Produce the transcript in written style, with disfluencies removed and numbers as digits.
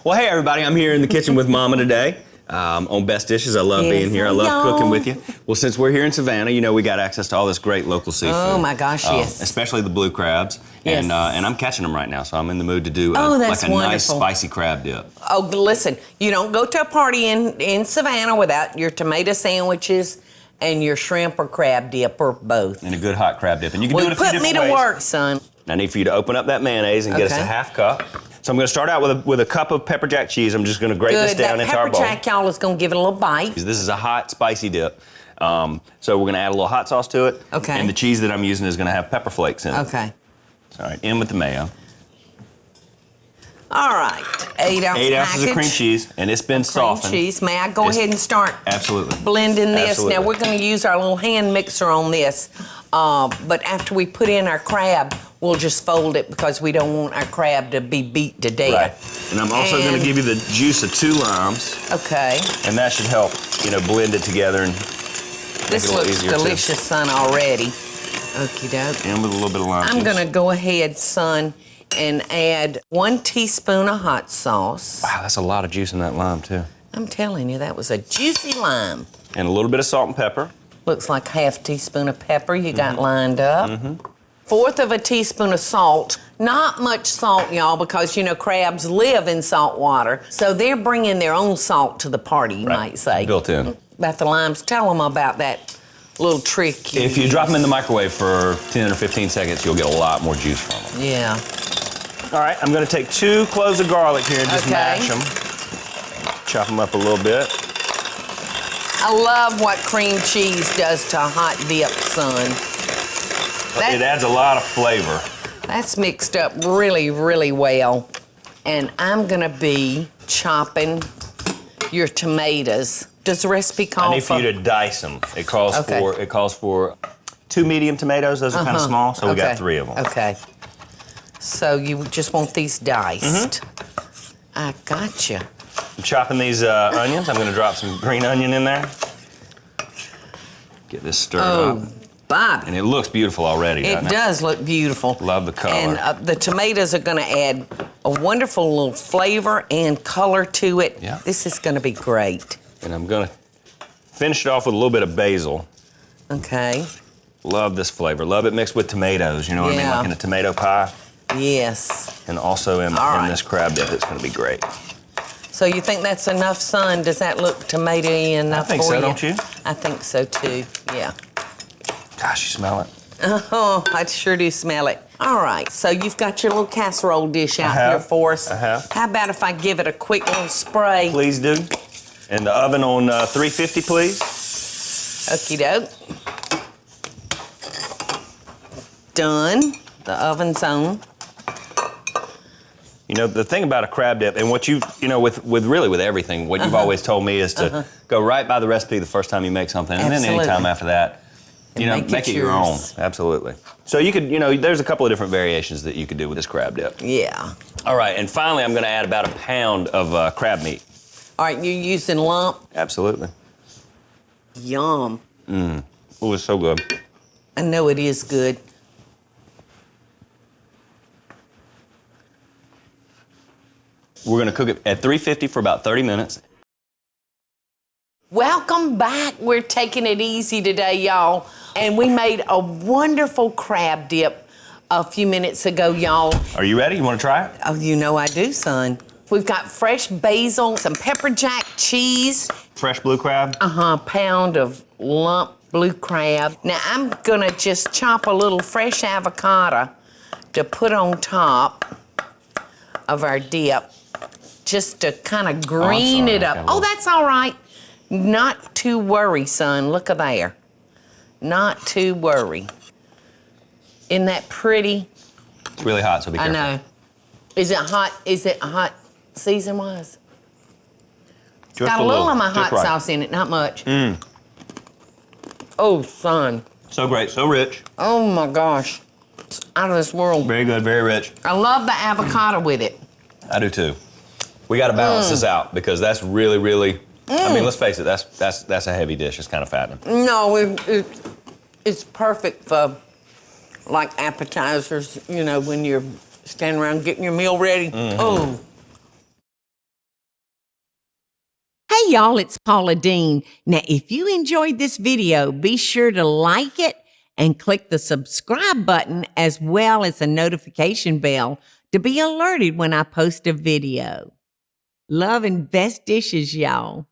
Well, hey everybody, I'm here in the kitchen with Mama today on Best Dishes. I love being here. I love cooking with you. Well, since we're here in Savannah, you know we got access to all this great local seafood. Oh my gosh, yes. Especially the blue crabs. Yes. And I'm catching them right now, so I'm in the mood to do that's like a nice wonderful. spicy crab dip. Oh, listen, you don't go to a party in Savannah without your tomato sandwiches and your shrimp or crab dip or both. And a good hot crab dip. And you can do it a few Put different me ways. to work, son. I need for you to open up that mayonnaise and get us a half cup. So I'm going to start out with a cup of pepper jack cheese. I'm just going to grate this down into our bowl. Pepper jack, y'all, is going to give it a little bite. This is a hot, spicy dip. So we're going to add a little hot sauce to it. Okay. And the cheese that I'm using is going to have pepper flakes in it. Okay. All right, in with the mayo. All right, 8 ounce 8 ounces of cream cheese, and it's been softened. Cream cheese. May I go ahead and start blending this? Absolutely. Now, we're going to use our little hand mixer on this, but after we put in our crab, we'll just fold it because we don't want our crab to be beat to death. Right. And I'm also going to give you the juice of 2 limes. Okay. And that should help, blend it together and make this it a little looks easier delicious, son, already. Okie doke. And with a little bit of lime I'm juice. going to go ahead, son, and add 1 teaspoon of hot sauce. Wow, that's a lot of juice in that lime, too. I'm telling you, that was a juicy lime. And a little bit of salt and pepper. Looks like half teaspoon of pepper you got lined up. 1/4 of a teaspoon of salt. Not much salt, y'all, because, crabs live in salt water. So they're bringing their own salt to the party, you might say. Built in. About the limes, tell them about that little trick. If you drop them in the microwave for 10 or 15 seconds, you'll get a lot more juice from them. Yeah. All right, I'm going to take 2 cloves of garlic here and just mash them. Chop them up a little bit. I love what cream cheese does to a hot dip, son. It adds a lot of flavor. That's mixed up really, really well. And I'm gonna be chopping your tomatoes. Does the recipe call for? I need for you to dice them. It calls for 2 medium tomatoes. Those are kind of small, so we got 3 of them. Okay. So you just want these diced. I gotcha. I'm chopping these onions. I'm gonna drop some green onion in there. Get this stirred up. Bob. And it looks beautiful already, doesn't it? It does look beautiful. Love the color. And the tomatoes are going to add a wonderful little flavor and color to it. Yeah. This is going to be great. And I'm going to finish it off with a little bit of basil. Okay. Love this flavor. Love it mixed with tomatoes, you know what I mean? Like in a tomato pie. Yes. And also in this crab dip, it's going to be great. So you think that's enough, son? Does that look tomatoey enough for you? I think so, don't you? I think so, too. Yeah. Gosh, you smell it. Oh, I sure do smell it. All right, so you've got your little casserole dish out here for us. I have. How about if I give it a quick little spray? Please do. And the oven on 350, please. Okie doke. Done. The oven's on. The thing about a crab dip, and what with everything, what you've always told me is to go right by the recipe the first time you make something, and then any time after that, make it your own. Absolutely. So you could, there's a couple of different variations that you could do with this crab dip. Yeah. All right, and finally, I'm going to add about 1 pound of crab meat. All right, you're using lump? Absolutely. Yum. Oh, it's so good. I know it is good. We're going to cook it at 350 for about 30 minutes. Welcome back. We're taking it easy today, y'all. And we made a wonderful crab dip a few minutes ago, y'all. Are you ready? You want to try it? Oh, you know I do, son. We've got fresh basil, some pepper jack cheese. Fresh blue crab? Pound of lump blue crab. Now, I'm gonna just chop a little fresh avocado to put on top of our dip, just to kind of green it up. Oh, that's all right. Not to worry, son. Look at there. Not to worry. Isn't that pretty? It's really hot, so be careful. I know. Is it hot? Is it hot season-wise? It's got a little of my hot sauce in it, not much. Oh, son. So great, so rich. Oh, my gosh. It's out of this world. Very good, very rich. I love the avocado with it. I do, too. We got to balance this out because that's really, really... I mean, let's face it, that's a heavy dish. It's kind of fattening. No, it's perfect for, like, appetizers, when you're standing around getting your meal ready. Oh. Hey y'all, it's Paula Deen. Now, if you enjoyed this video, be sure to like it and click the subscribe button as well as the notification bell to be alerted when I post a video. Love and best dishes, y'all.